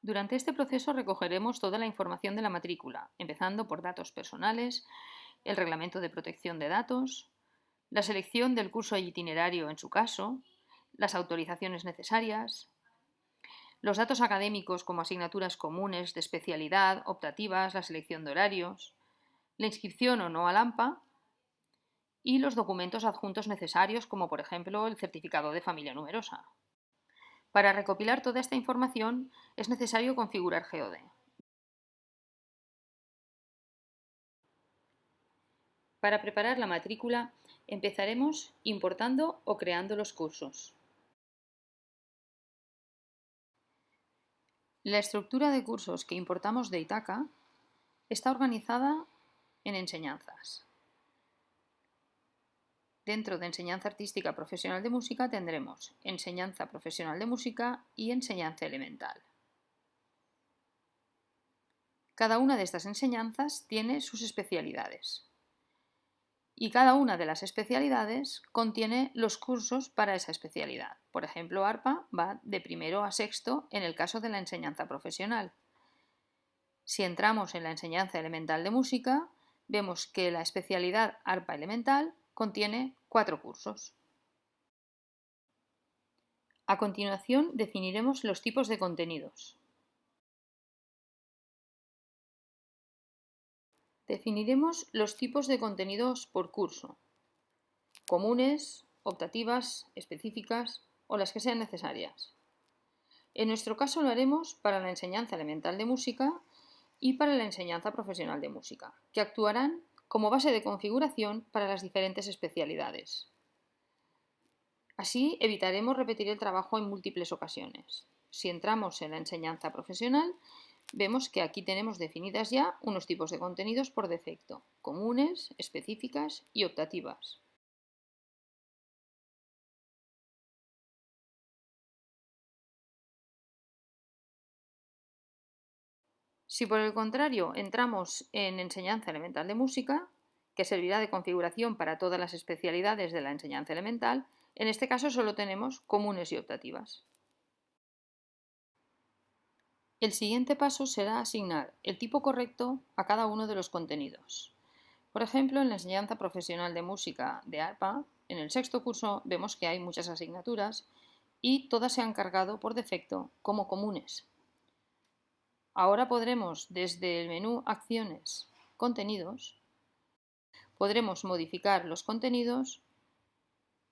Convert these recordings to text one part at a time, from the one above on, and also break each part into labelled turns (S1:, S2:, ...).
S1: Durante este proceso recogeremos toda la información de la matrícula, empezando por datos personales, el reglamento de protección de datos, la selección del curso e itinerario en su caso, las autorizaciones necesarias, los datos académicos como asignaturas comunes, de especialidad, optativas, la selección de horarios, la inscripción o no al AMPA y los documentos adjuntos necesarios como por ejemplo el certificado de familia numerosa. Para recopilar toda esta información es necesario configurar GeoDe. Para preparar la matrícula empezaremos importando o creando los cursos. La estructura de cursos que importamos de Itaca está organizada en enseñanzas. Dentro de enseñanza artística profesional de música tendremos enseñanza profesional de música y enseñanza elemental. Cada una de estas enseñanzas tiene sus especialidades. Y cada una de las especialidades contiene los cursos para esa especialidad. Por ejemplo, arpa va de primero a sexto en el caso de la enseñanza profesional. Si entramos en la enseñanza elemental de música, vemos que la especialidad arpa elemental contiene 4 cursos. A continuación definiremos los tipos de contenidos. Definiremos los tipos de contenidos por curso: comunes, optativas, específicas o las que sean necesarias. En nuestro caso lo haremos para la enseñanza elemental de música y para la enseñanza profesional de música, que actuarán como base de configuración para las diferentes especialidades. Así evitaremos repetir el trabajo en múltiples ocasiones. Si entramos en la enseñanza profesional, vemos que aquí tenemos definidas ya unos tipos de contenidos por defecto: comunes, específicas y optativas. Si por el contrario entramos en enseñanza elemental de música, que servirá de configuración para todas las especialidades de la enseñanza elemental, en este caso solo tenemos comunes y optativas. El siguiente paso será asignar el tipo correcto a cada uno de los contenidos. Por ejemplo, en la enseñanza profesional de música de arpa, en el sexto curso vemos que hay muchas asignaturas y todas se han cargado por defecto como comunes. Ahora podremos, desde el menú Acciones, Contenidos, podremos modificar los contenidos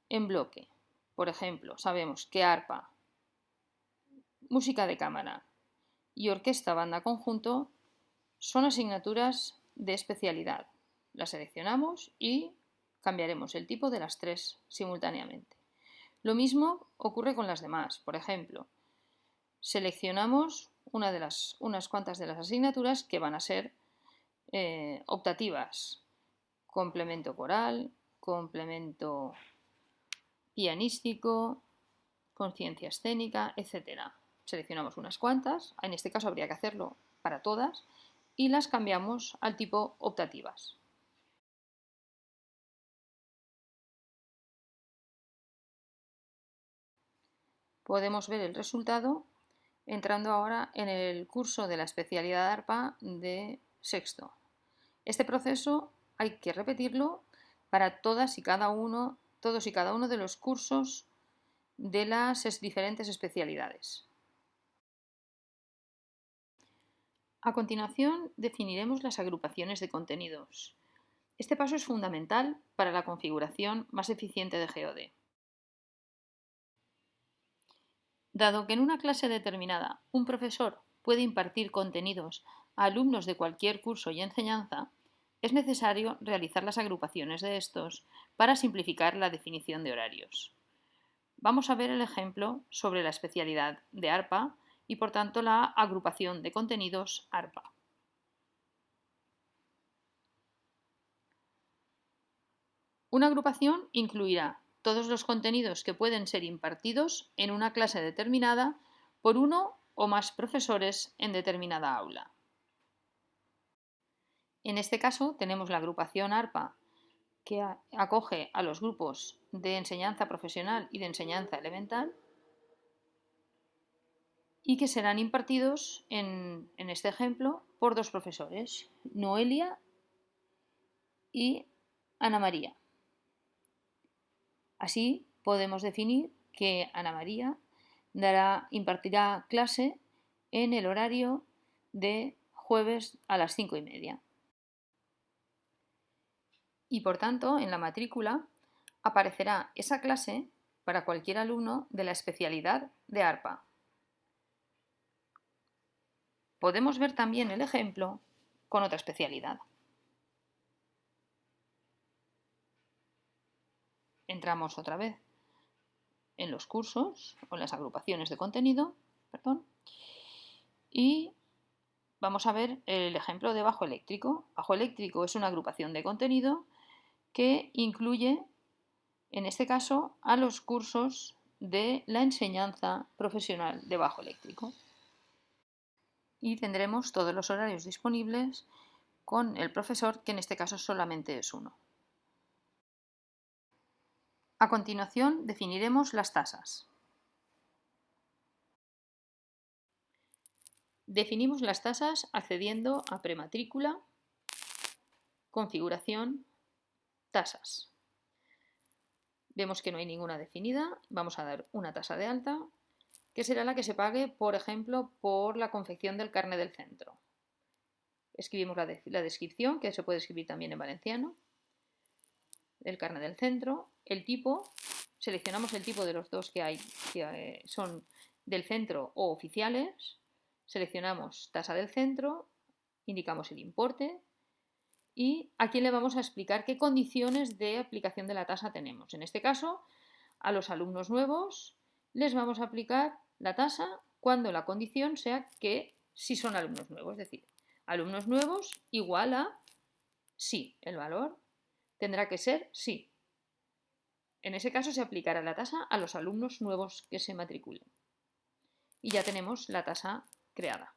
S1: en bloque. Por ejemplo, sabemos que arpa, música de cámara y orquesta banda conjunto son asignaturas de especialidad. Las seleccionamos y cambiaremos el tipo de las 3 simultáneamente. Lo mismo ocurre con las demás. Por ejemplo, seleccionamos unas cuantas de las asignaturas que van a ser optativas: complemento coral, complemento pianístico, conciencia escénica, etc. Seleccionamos unas cuantas, en este caso habría que hacerlo para todas, y las cambiamos al tipo optativas. Podemos ver el resultado entrando ahora en el curso de la especialidad arpa de sexto. Este proceso hay que repetirlo para todos y cada uno de los cursos de las diferentes especialidades. A continuación definiremos las agrupaciones de contenidos. Este paso es fundamental para la configuración más eficiente de GeoDe. Dado que en una clase determinada un profesor puede impartir contenidos a alumnos de cualquier curso y enseñanza, es necesario realizar las agrupaciones de estos para simplificar la definición de horarios. Vamos a ver el ejemplo sobre la especialidad de arpa y por tanto la agrupación de contenidos arpa. Una agrupación incluirá todos los contenidos que pueden ser impartidos en una clase determinada por uno o más profesores en determinada aula. En este caso tenemos la agrupación ARPA, que acoge a los grupos de enseñanza profesional y de enseñanza elemental, y que serán impartidos en este ejemplo por dos profesores, Noelia y Ana María. Así podemos definir que Ana María impartirá clase en el horario de jueves a las 5:30. Y por tanto, en la matrícula aparecerá esa clase para cualquier alumno de la especialidad de arpa. Podemos ver también el ejemplo con otra especialidad. Entramos otra vez en los cursos o en las agrupaciones de contenido, y vamos a ver el ejemplo de bajo eléctrico. Bajo eléctrico es una agrupación de contenido que incluye, en este caso, a los cursos de la enseñanza profesional de bajo eléctrico. Y tendremos todos los horarios disponibles con el profesor, que en este caso solamente es uno. A continuación definiremos las tasas. Definimos las tasas accediendo a prematrícula, configuración, tasas. Vemos que no hay ninguna definida, vamos a dar una tasa de alta, que será la que se pague, por ejemplo, por la confección del carnet del centro. Escribimos la descripción, que se puede escribir también en valenciano, del carnet del centro, el tipo, seleccionamos el tipo de los dos que hay, que son del centro o oficiales, seleccionamos tasa del centro, indicamos el importe y a quién le vamos a explicar qué condiciones de aplicación de la tasa tenemos. En este caso, a los alumnos nuevos les vamos a aplicar la tasa cuando la condición sea que sí son alumnos nuevos, es decir, alumnos nuevos igual a sí, el valor tendrá que ser sí. En ese caso se aplicará la tasa a los alumnos nuevos que se matriculen. Y ya tenemos la tasa creada.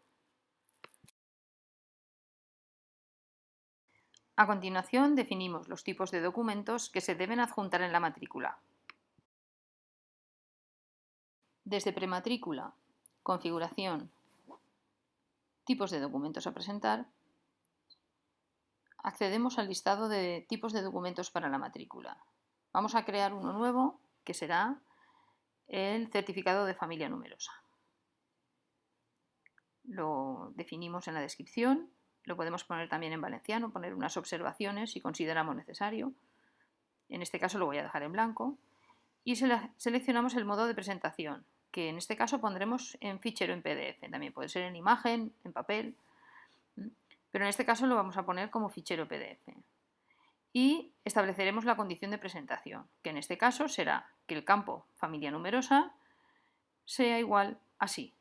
S1: A continuación definimos los tipos de documentos que se deben adjuntar en la matrícula. Desde prematrícula, configuración, tipos de documentos a presentar, accedemos al listado de tipos de documentos para la matrícula. Vamos a crear uno nuevo que será el certificado de familia numerosa. Lo definimos en la descripción, lo podemos poner también en valenciano, poner unas observaciones si consideramos necesario. En este caso lo voy a dejar en blanco. Y seleccionamos el modo de presentación, que en este caso pondremos en fichero en PDF. También puede ser en imagen, en papel, pero en este caso lo vamos a poner como fichero PDF. Y estableceremos la condición de presentación, que en este caso será que el campo familia numerosa sea igual a sí.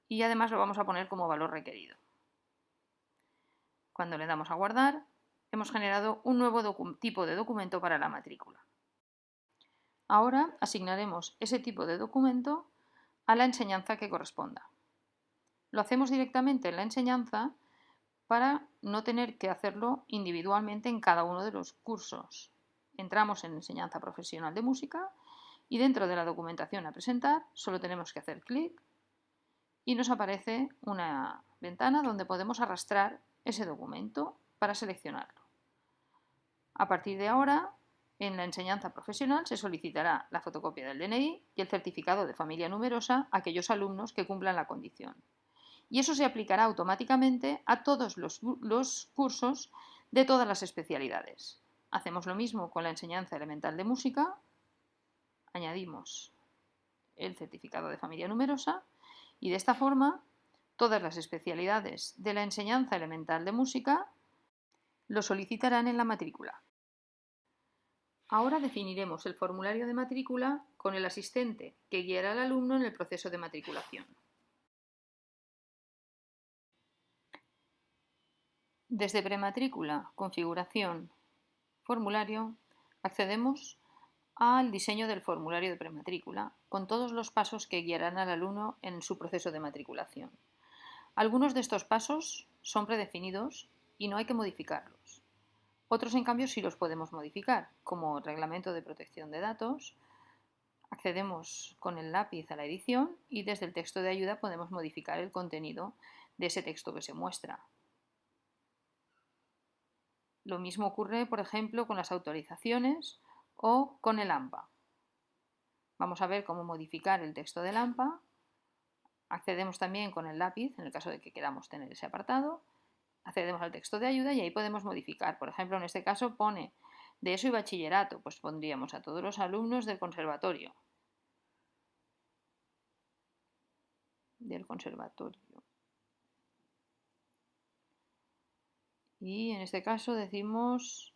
S1: Y además lo vamos a poner como valor requerido. Cuando le damos a guardar, hemos generado un nuevo tipo de documento para la matrícula. Ahora asignaremos ese tipo de documento a la enseñanza que corresponda. Lo hacemos directamente en la enseñanza para no tener que hacerlo individualmente en cada uno de los cursos. Entramos en enseñanza profesional de música y dentro de la documentación a presentar solo tenemos que hacer clic y nos aparece una ventana donde podemos arrastrar ese documento para seleccionarlo. A partir de ahora, en la enseñanza profesional se solicitará la fotocopia del DNI y el certificado de familia numerosa a aquellos alumnos que cumplan la condición. Y eso se aplicará automáticamente a todos los cursos de todas las especialidades. Hacemos lo mismo con la enseñanza elemental de música, añadimos el certificado de familia numerosa y de esta forma todas las especialidades de la enseñanza elemental de música lo solicitarán en la matrícula. Ahora definiremos el formulario de matrícula con el asistente que guiará al alumno en el proceso de matriculación. Desde prematrícula, configuración, formulario, accedemos al diseño del formulario de prematrícula con todos los pasos que guiarán al alumno en su proceso de matriculación. Algunos de estos pasos son predefinidos y no hay que modificarlos. Otros, en cambio, sí los podemos modificar, como el Reglamento de Protección de Datos, Accedemos con el lápiz a la edición y desde el texto de ayuda podemos modificar el contenido de ese texto que se muestra. Lo mismo ocurre, por ejemplo, con las autorizaciones o con el AMPA. Vamos a ver cómo modificar el texto del AMPA. Accedemos también con el lápiz, en el caso de que queramos tener ese apartado. Accedemos al texto de ayuda y ahí podemos modificar. Por ejemplo, en este caso pone de ESO y bachillerato, pues pondríamos a todos los alumnos del conservatorio. Y en este caso decimos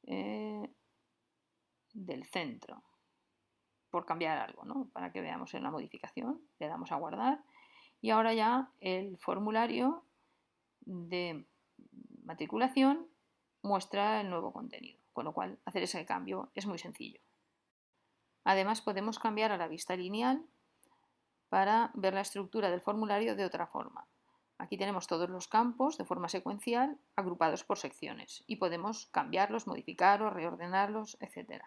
S1: del centro, por cambiar algo, ¿no? Para que veamos en la modificación, le damos a guardar y ahora ya el formulario de matriculación muestra el nuevo contenido, con lo cual hacer ese cambio es muy sencillo. Además podemos cambiar a la vista lineal para ver la estructura del formulario de otra forma. Aquí tenemos todos los campos de forma secuencial agrupados por secciones y podemos cambiarlos, modificarlos, reordenarlos, etc.